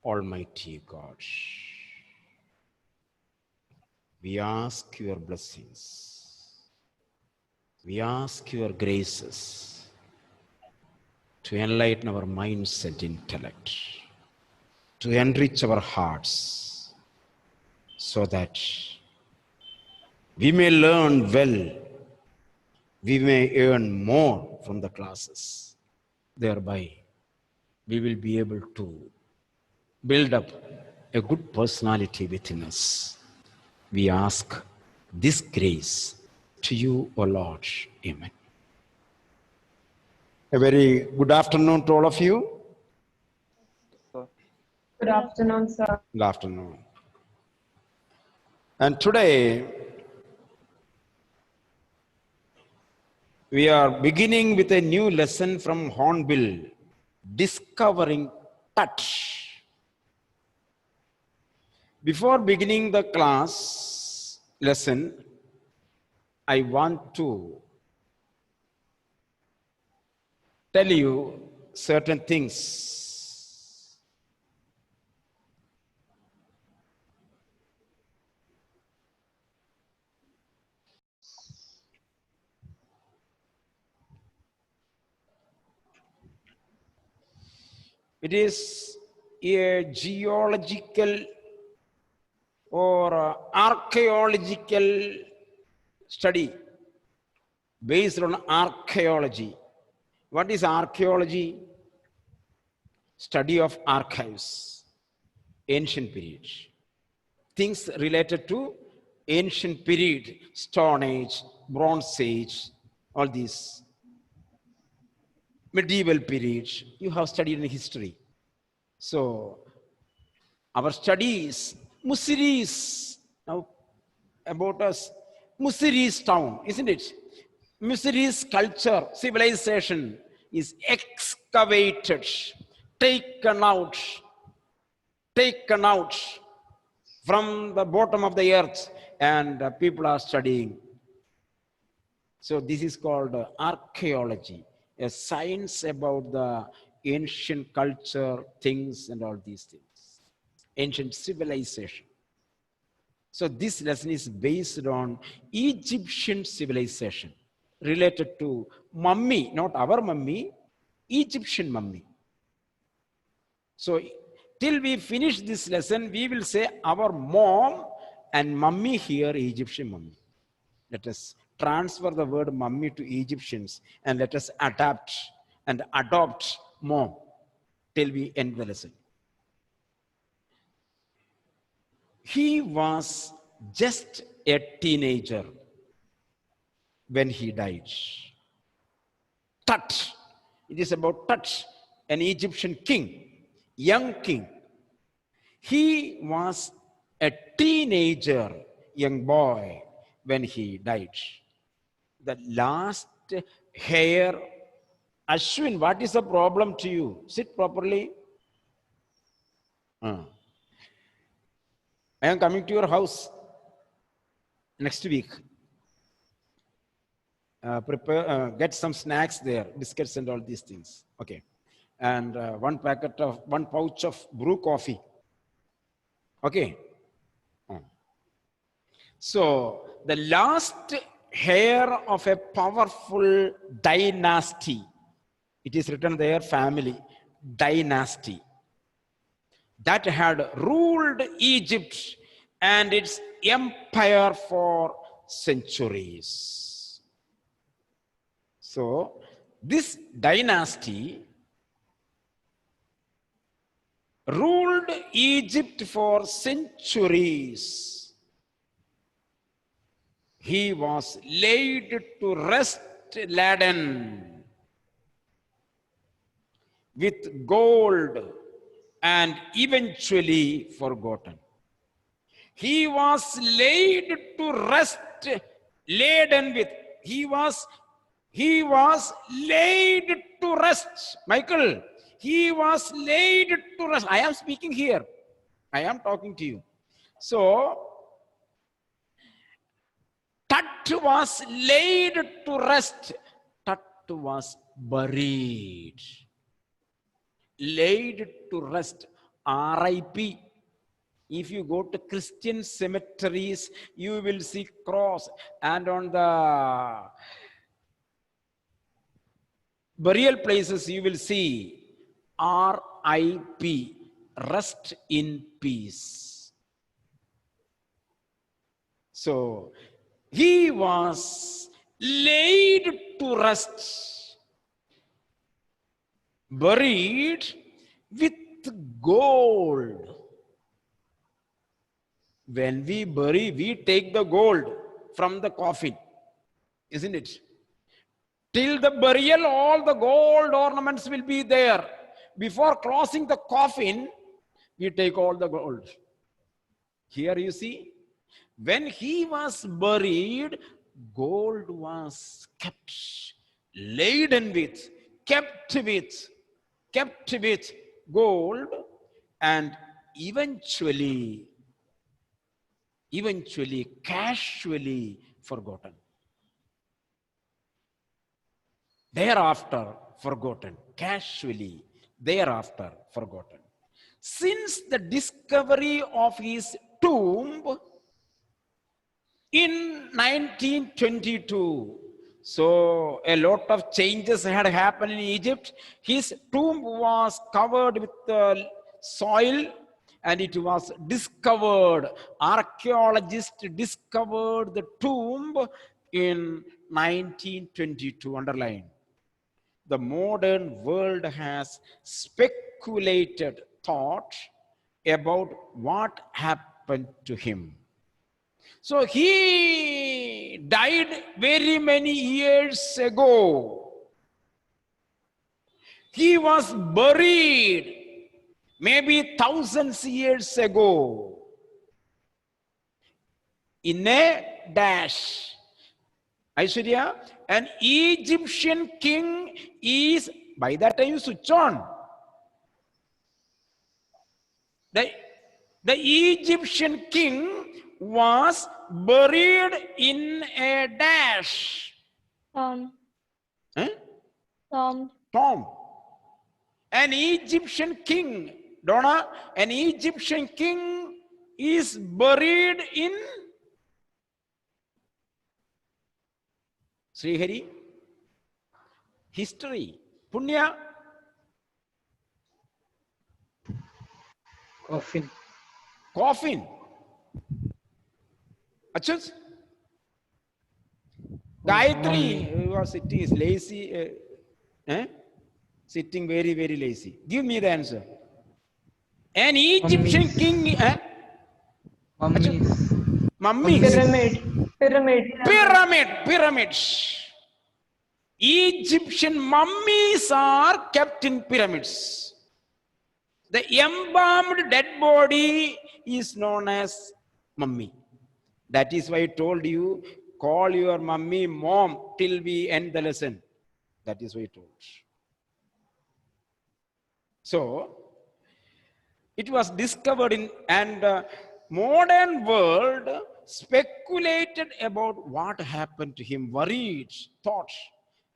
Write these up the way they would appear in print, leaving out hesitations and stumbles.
Almighty God, we ask your blessings. We ask your graces to enlighten our minds and intellect, to enrich our hearts, so that we may learn well, we may earn more from the classes. Thereby, we will be able to build up a good personality within us. We ask this grace to you, O Lord. Amen. A very good afternoon to all of you. Good afternoon, sir. Good afternoon. And today, we are beginning with a new lesson from Hornbill, Discovering Touch. Before beginning the class lesson, I want to tell you certain things. It is a geological or archaeological study based on archaeology. What is archaeology? Study of archives, ancient period. Things related to ancient period, Stone Age, Bronze Age, all these. Medieval period, you have studied in history. So, our studies, Musiris, now about us, Musiris town, isn't it? Musiris culture, civilization is excavated, taken out from the bottom of the earth, and people are studying. So this is called archaeology, a science about the ancient culture, things, and all these things, ancient civilization. So this lesson is based on Egyptian civilization related to mummy, not our mummy, Egyptian mummy. So till we finish this lesson, we will say our mom and mummy here, Egyptian mummy. Let us transfer the word mummy to Egyptians and let us adapt and adopt mom till we end the lesson. He was just a teenager when he died. Tut. It is about Tut, an Egyptian king, young king. He was a teenager, young boy, when he died. The last hair. Ashwin, what is the problem to you? Sit properly. I am coming to your house next week. Prepare, get some snacks there, biscuits and all these things. Okay. And one pouch of brew coffee. Okay. So the last heir of a powerful dynasty, it is written there, family, dynasty, that had ruled Egypt and its empire for centuries. So this dynasty ruled Egypt for centuries. He was laid to rest, laden with gold and eventually forgotten. He was laid to rest, laden with. He was laid to rest. Michael, he was laid to rest. I am speaking here. I am talking to you. So, Tut was laid to rest. Tut was buried. Laid to rest. RIP. If you go to Christian cemeteries, you will see cross, and on the burial places you will see RIP, rest in peace. So he was laid to rest, buried with gold. When we bury, we take the gold from the coffin, isn't it? Till the burial, all the gold ornaments will be there. Before closing the coffin, we take all the gold. Here you see, when he was buried, gold was kept, laden with, kept with gold, and eventually casually forgotten. Thereafter forgotten, casually, thereafter forgotten. Since the discovery of his tomb in 1922, so a lot of changes had happened in Egypt. His tomb was covered with soil, and it was discovered. Archaeologists discovered the tomb in 1922, underline. The modern world has speculated thought about what happened to him. So he died very many years ago. He was buried maybe thousands of years ago in a dash. Aishwarya, an Egyptian king is, by that time you switch on. The Egyptian king was buried in a dash. Tom. Tom. An Egyptian king, Donna, an Egyptian king is buried in Srihari. History. Punya. Coffin. Achut. Gayatri was sitting, is lazy. Sitting very, very lazy. Give me the answer. An Egyptian king. Mummies. Pyramids. Egyptian mummies are kept in pyramids. The embalmed dead body is known as mummy. That is why I told you, call your mummy mom till we end the lesson. That is why I told. So, it was discovered in, and modern world speculated about what happened to him, worried, thought,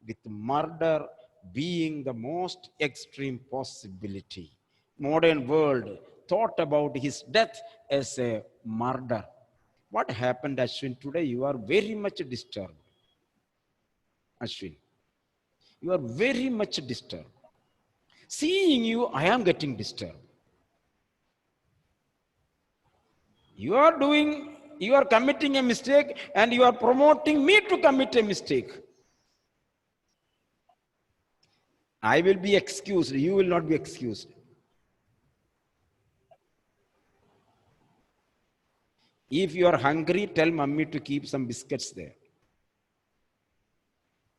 with murder being the most extreme possibility. Modern world thought about his death as a murder. What happened, Ashwin? Today you are very much disturbed. Ashwin, you are very much disturbed. Seeing you, I am getting disturbed. You are committing a mistake, and you are promoting me to commit a mistake. I will be excused, you will not be excused. If you are hungry, tell mummy to keep some biscuits there.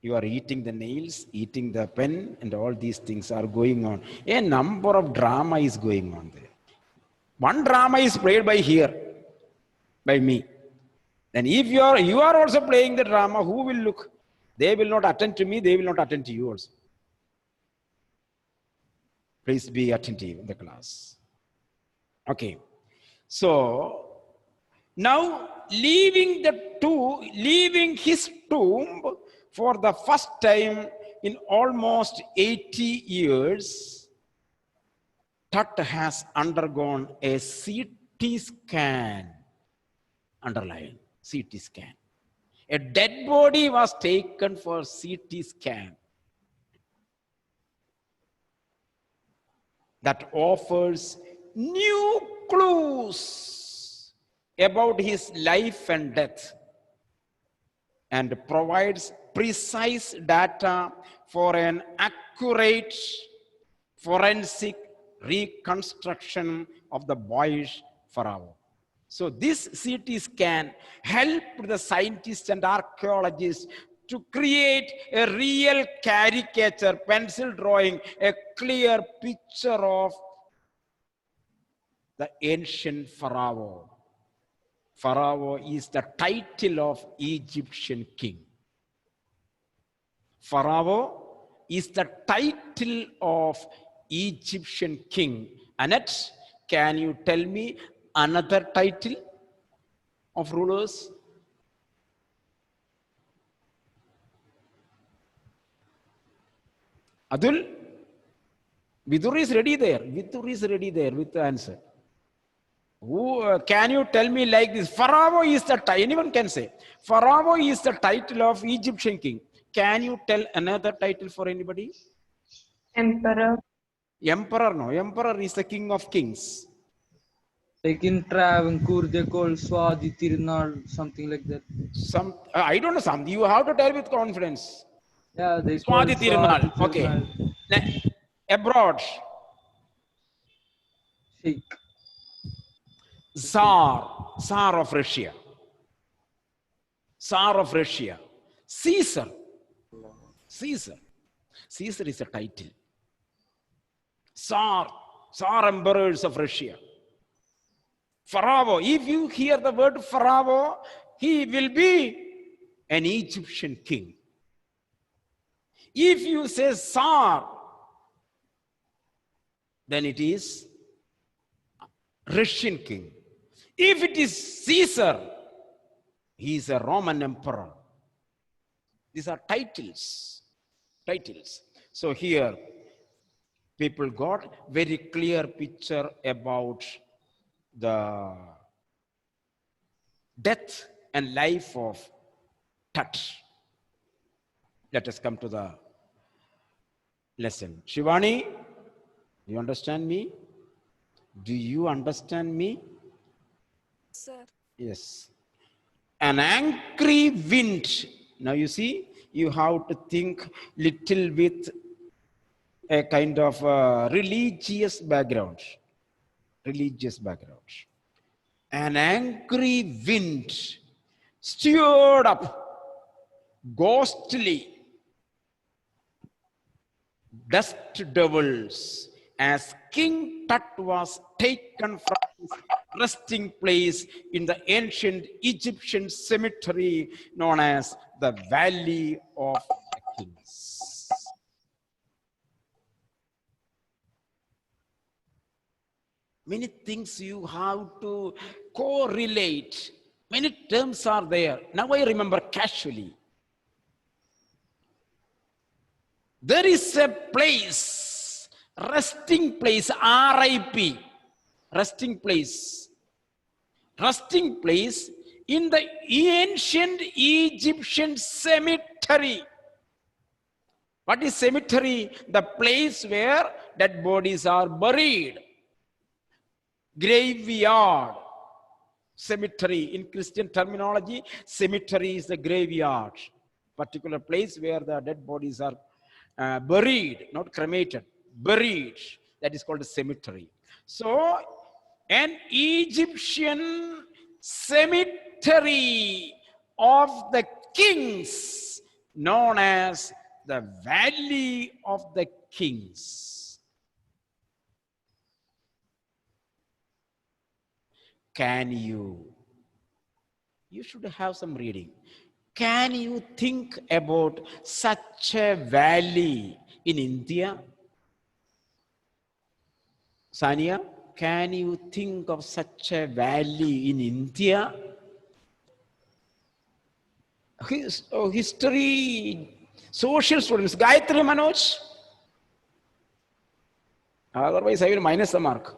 You are eating the nails, eating the pen, and all these things are going on. A number of drama is going on there. One drama is played by here, by me. Then if you are also playing the drama, who will look? They will not attend to me, they will not attend to you also. Please be attentive in the class. Okay. So, now leaving his tomb for the first time in almost 80 years, Tut has undergone a CT scan, underline, CT scan. A dead body was taken for CT scan. That offers new clues about his life and death and provides precise data for an accurate forensic reconstruction of the boyish pharaoh. So this CT scan helped the scientists and archaeologists to create a real caricature, pencil drawing, a clear picture of the ancient pharaoh. Pharaoh is the title of Egyptian king. Pharaoh is the title of Egyptian king. Annette, can you tell me another title of rulers? Adul? Vidur is ready there. Vidur is ready there with the answer. Who, can you tell me like this? Pharaoh is the title. Anyone can say. Pharaoh is the title of Egyptian king. Can you tell another title for anybody? Emperor. Emperor, no. Emperor is the king of kings. Like in Travancore, they call Swadi Tirunal, something like that. I don't know something. You have to tell with confidence. Yeah, they call Swadi Tirunal. Okay. Abroad. Sheikh. Tsar of Russia. Tsar of Russia. Caesar. Caesar is a title. Tsar emperors of Russia. Pharaoh, if you hear the word Pharaoh, he will be an Egyptian king. If you say Tsar, then it is Russian king. If it is Caesar, he is a Roman emperor. These are titles. So here, people got very clear picture about the death and life of Tut. Let us come to the lesson. Shivani, do you understand me? Do you understand me? Sir. Yes. An angry wind. Now you see, you have to think little with a kind of religious background. An angry wind stirred up ghostly dust devils as King Tut was taken from his resting place in the ancient Egyptian cemetery known as the Valley of the Kings. Many things you have to correlate. Many terms are there. Now I remember casually. There is a place, resting place, RIP, resting place in the ancient Egyptian cemetery. What is cemetery? The place where dead bodies are buried. Graveyard. Cemetery. In Christian terminology, cemetery is the graveyard. Particular place where the dead bodies are buried, not cremated, buried. That is called a cemetery. So, an Egyptian cemetery of the kings known as the Valley of the Kings. Can you should have some reading. Can you think about such a valley in India? Sania, can you think of such a valley in India? History, social students. Gayatri Manoj? Otherwise, I will minus the mark.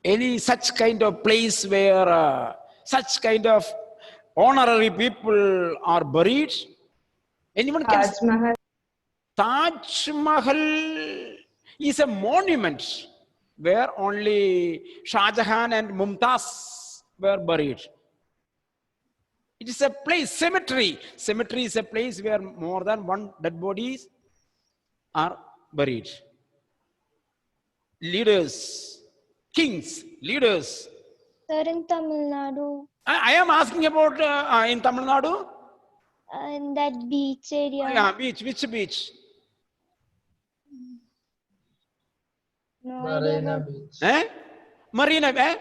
Any such kind of place where such kind of honorary people are buried? Anyone can? Taj Mahal. Taj Mahal is a monument where only Shah Jahan and Mumtaz were buried. It is a place, cemetery. Cemetery is a place where more than one dead bodies are buried. Leaders, kings, leaders. Sir, in Tamil Nadu, I am asking about in Tamil Nadu. in that beach area. Yeah, beach. Which beach? No Marina idea. Beach. Eh? Marina. Eh?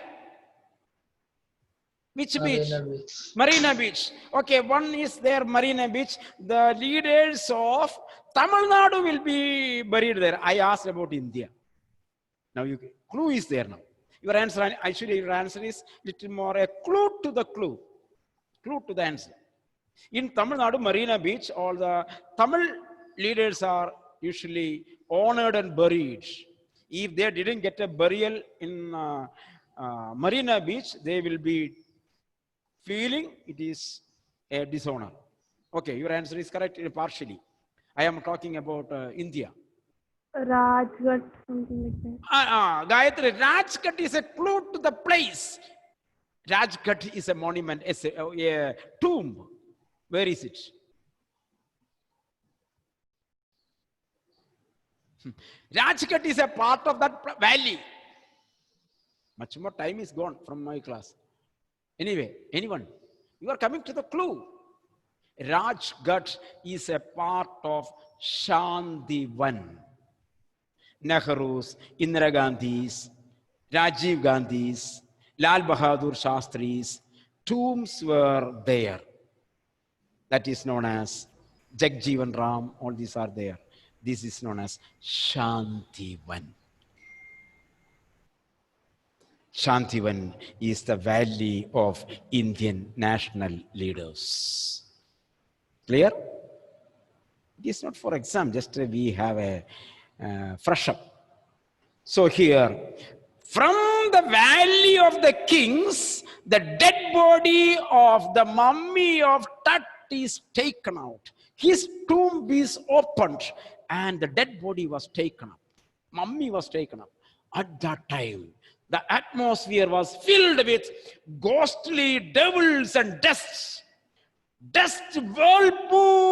Which beach? Marina Beach. Marina Beach. Okay, one is there, Marina Beach. The leaders of Tamil Nadu will be buried there. I asked about India. Now, clue is there now. Your answer, actually, your answer is little more a clue to the clue. Clue to the answer. In Tamil Nadu, Marina Beach, all the Tamil leaders are usually honored and buried. If they didn't get a burial in Marina Beach, they will be feeling it is a dishonor. Okay, your answer is correct partially. I am talking about India. Rajghat, something like that. Gayatri, Rajghat is a clue to the place. Rajghat is a monument, a tomb. Where is it? Rajghat is a part of that valley. Much more time is gone from my class. Anyway, anyone? You are coming to the clue. Rajghat is a part of Shantivan. Nehru's, Indira Gandhi's, Rajiv Gandhi's, Lal Bahadur Shastri's tombs were there. That is known as Jagjeevan Ram. All these are there. This is known as Shantivan. Shantivan is the valley of Indian national leaders. Clear? It is not for exam, just we have a fresh up. So here, from the valley of the kings, the dead body of the mummy of Tut is taken out. His tomb is opened and the dead body was taken up. Mummy was taken up. At that time, the atmosphere was filled with ghostly devils and dust. Dust whirlpooled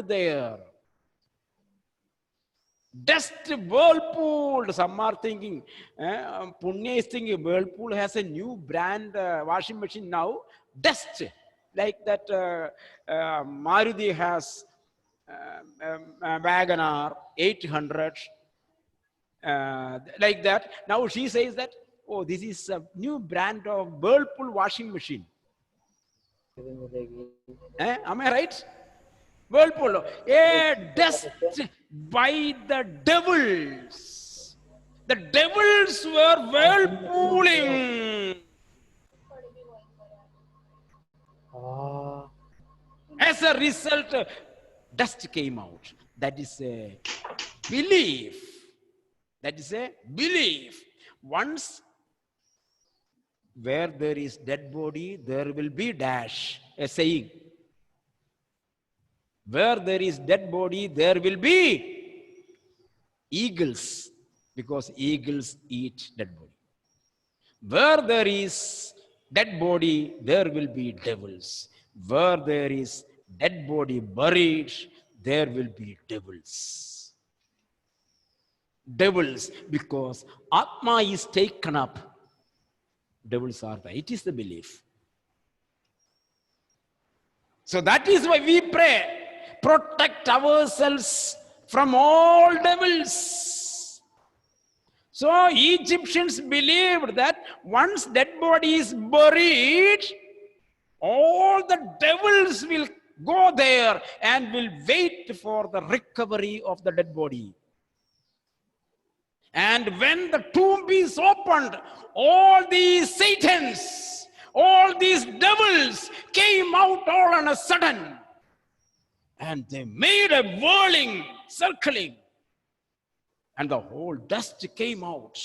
there. Dust whirlpool. Some are thinking, Punya is thinking Whirlpool has a new brand washing machine now. Dust, like that Maruti has Wagoner 800, like that. Now she says that, oh, this is a new brand of Whirlpool washing machine. Am I right? Whirlpool, a dust by the devils. The devils were whirlpooling. As a result, dust came out. That is a belief. That is a belief. Once where there is dead body, there will be dash, a saying. Where there is dead body, there will be eagles, because eagles eat dead body. Where there is dead body, there will be devils. Where there is dead body buried, there will be devils. Devils, because Atma is taken up. Devils are there. It is the belief. So that is why we pray. Protect ourselves from all devils. So Egyptians believed that once dead body is buried, all the devils will go there and will wait for the recovery of the dead body. And when the tomb is opened, all these Satans, all these devils came out all on a sudden. And they made a whirling, circling. and the whole dust came out.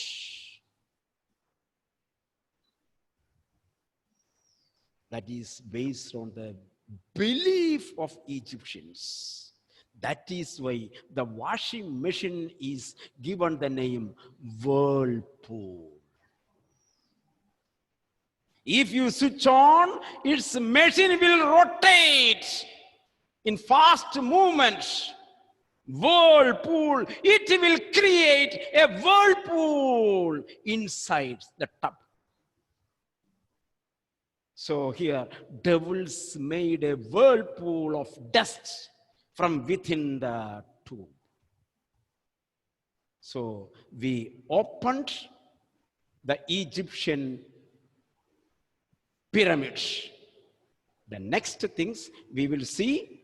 That is based on the belief of Egyptians. That is why the washing machine is given the name whirlpool. If you switch on, its machine will rotate in fast movement. Whirlpool, it will create a whirlpool inside the tub. So here, devils made a whirlpool of dust from within the tube. So we opened the Egyptian pyramids. The next things we will see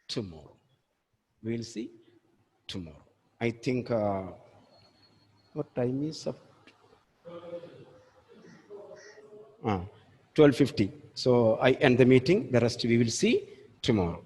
tomorrow. We will see tomorrow. I think, what time is up? 12:50. So I end the meeting. The rest we will see tomorrow.